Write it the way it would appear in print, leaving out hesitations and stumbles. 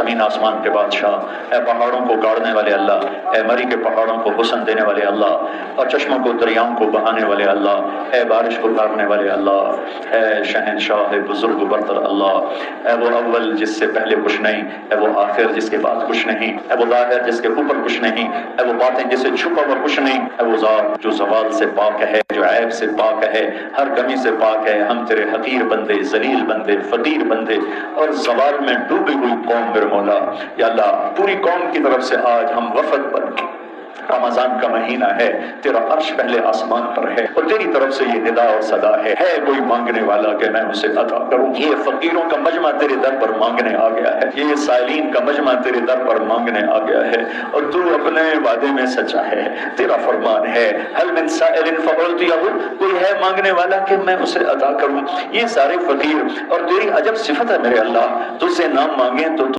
زمین آسمان کے بادشاہ، اے پہاڑوں کو گاڑنے والے اللہ، اے مری کے پہاڑوں کو حسن دینے والے اللہ، اور چشموں کو دریاؤں کو بہانے والے اللہ، اے بارش کو اتارنے والے اللہ، اے شہنشاہ بزرگ برتر اللہ، اے وہ اول جس سے پہلے کچھ نہیں، اے وہ آخر جس کے بعد کچھ نہیں، اے وہ ظاہر جس کے اوپر کچھ نہیں، اے وہ باطن جس سے چھپا ہوا کچھ نہیں، اے وہ ذات جو زوال سے پاک ہے، جو عیب سے پاک ہے، ہر کمی سے پاک ہے۔ ہم تیرے حقیر بندے، ذلیل بندے، فقیر بندے اور زوال میں ڈوبی ہوئی قوم میرے مولا، یا اللہ پوری قوم کی طرف سے آج ہم وفد بن کے، رمضان کا مہینہ ہے، تیرا عرش پہلے آسمان پر ہے اور تیری طرف سے یہ ندا اور صدا ہے کوئی مانگنے والا کہ میں اسے عطا کروں۔ یہ فقیروں کا مجمع تیرے در پر مانگنے آ گیا ہے، یہ سائلین کا مجمع تیرے در پر مانگنے آ گیا ہے، اور تو اپنے وعدے میں سچا ہے، تیرا فرمان ہے هل من سائل فأعطيه، کوئی ہے مانگنے والا کہ میں اسے عطا کروں۔ یہ سارے فقیر اور تیری عجب صفت ہے میرے اللہ، تجھ سے نام مانگیں تو